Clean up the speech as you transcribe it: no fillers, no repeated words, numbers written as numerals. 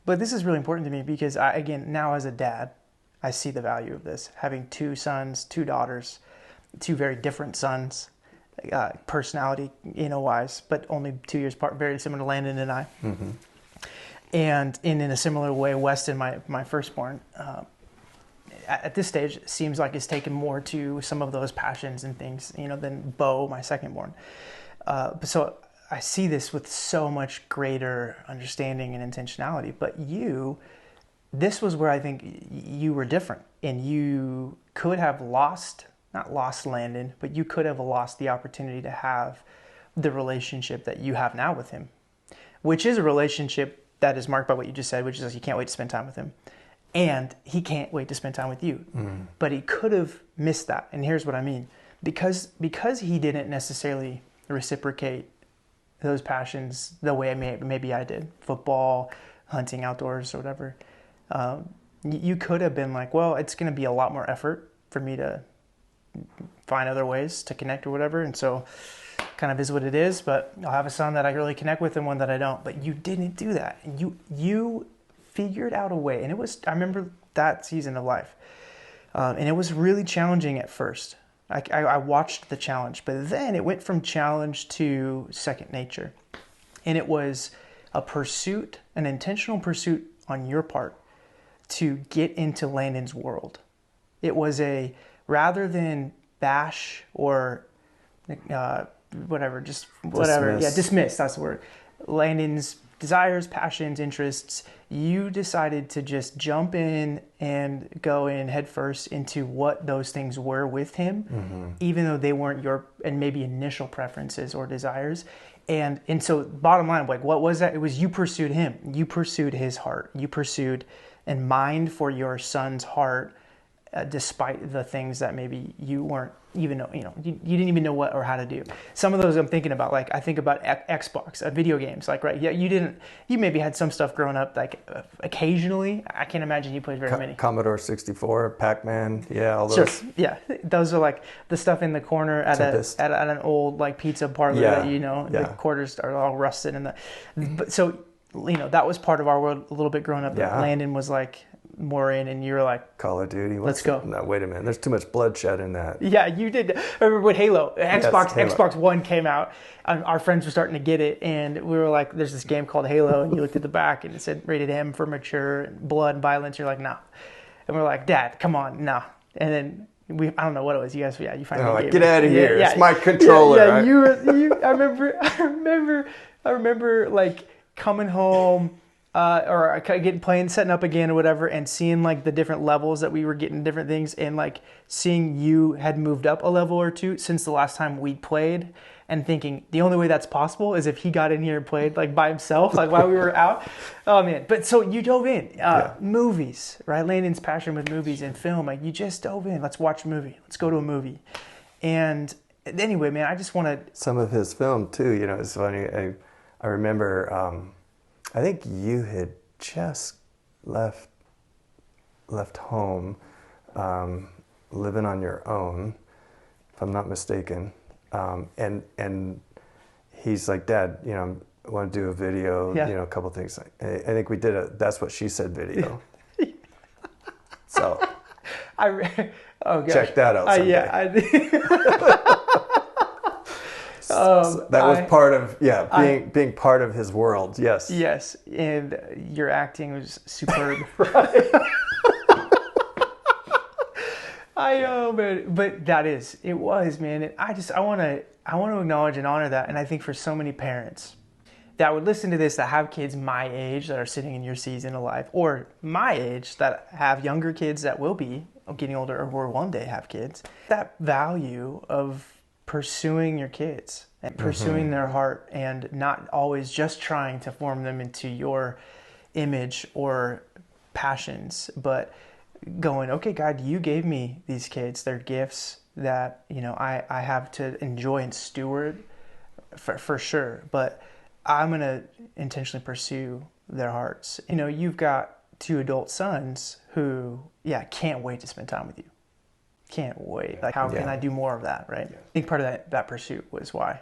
But this is really important to me because again, now as a dad, I see the value of this. Having 2 sons, 2 daughters, 2 very different sons, personality, wise, but only 2 years apart, very similar to Landon and I. Mm-hmm. And in a similar way, Weston, my firstborn, at this stage, seems like is taken more to some of those passions and things, than Bo, my secondborn. So I see this with so much greater understanding and intentionality. But this was where I think you were different, and you could have not lost Landon, but you could have lost the opportunity to have the relationship that you have now with him, which is a relationship that is marked by what you just said, which is you can't wait to spend time with him. And he can't wait to spend time with you. Mm. But he could have missed that. And here's what I mean. Because he didn't necessarily reciprocate those passions the way maybe I did, football, hunting, outdoors, or whatever, you could have been like, well, it's going to be a lot more effort for me to find other ways to connect or whatever. And so kind of is what it is, but I'll have a son that I really connect with and one that I don't. But you didn't do that. You figured out a way. And I remember that season of life. And it was really challenging at first. I watched the challenge, but then it went from challenge to second nature. And it was a pursuit, an intentional pursuit on your part to get into Landon's world. It was rather than bash or whatever, just whatever. Dismiss, that's the word. Landon's desires, passions, interests, you decided to just jump in and go in headfirst into what those things were with him, mm-hmm. even though they weren't your and maybe initial preferences or desires. And so bottom line, like, what was that? It was you pursued him. You pursued his heart. You pursued and mined for your son's heart, despite the things that maybe you weren't even know, you didn't even know what or how to do. Some of those I'm thinking about, like I think about Xbox, video games, like, right? Yeah, you maybe had some stuff growing up, like occasionally. I can't imagine you played very many. Commodore 64, Pac-Man, yeah, all those. Sure, yeah, those are like the stuff in the corner at an old like pizza parlor that the quarters are all rusted but so that was part of our world a little bit growing up. Yeah. Landon was like more in, and you were like, Call of Duty. Let's go. No, wait a minute. There's too much bloodshed in that. Yeah, you did. I remember when Halo. Xbox One came out, and our friends were starting to get it, and we were like, there's this game called Halo, and you looked at the back, and it said rated M for mature, and blood and violence. You're like, nah. And we're like, Dad, come on, nah. And then I don't know what it was. You guys, you finally like, get out of here. It's my controller. Yeah, right? I remember like coming home, or setting up again or whatever, and seeing like the different levels that we were getting different things, and like seeing you had moved up a level or two since the last time we played, and thinking the only way that's possible is if he got in here and played like by himself, like while we were out. Oh man. But so you dove in, movies, right? Landon's passion with movies and film, like you just dove in. Let's watch a movie. Let's go to a movie. And anyway, man, I just want to. Some of his film too, it's funny. I remember, I think you had just left home, living on your own, if I'm not mistaken. And he's like, Dad, I want to do a video, a couple things. I think we did That's What She Said video. So check that out someday. That was part of being part of his world. Yes, and your acting was superb. Right. I know, man, but it was, man. And I want to acknowledge and honor that. And I think for so many parents that would listen to this, that have kids my age that are sitting in your season of life, or my age that have younger kids that will be getting older or will one day have kids, that value of pursuing your kids and pursuing their heart, and not always just trying to form them into your image or passions, but going, okay, God, you gave me these kids. They're gifts that, I have to enjoy and steward for sure, but I'm going to intentionally pursue their hearts. You've got 2 adult sons who, can't wait to spend time with you. Can't wait. Like, how can I do more of that, right? I think part of that pursuit was why.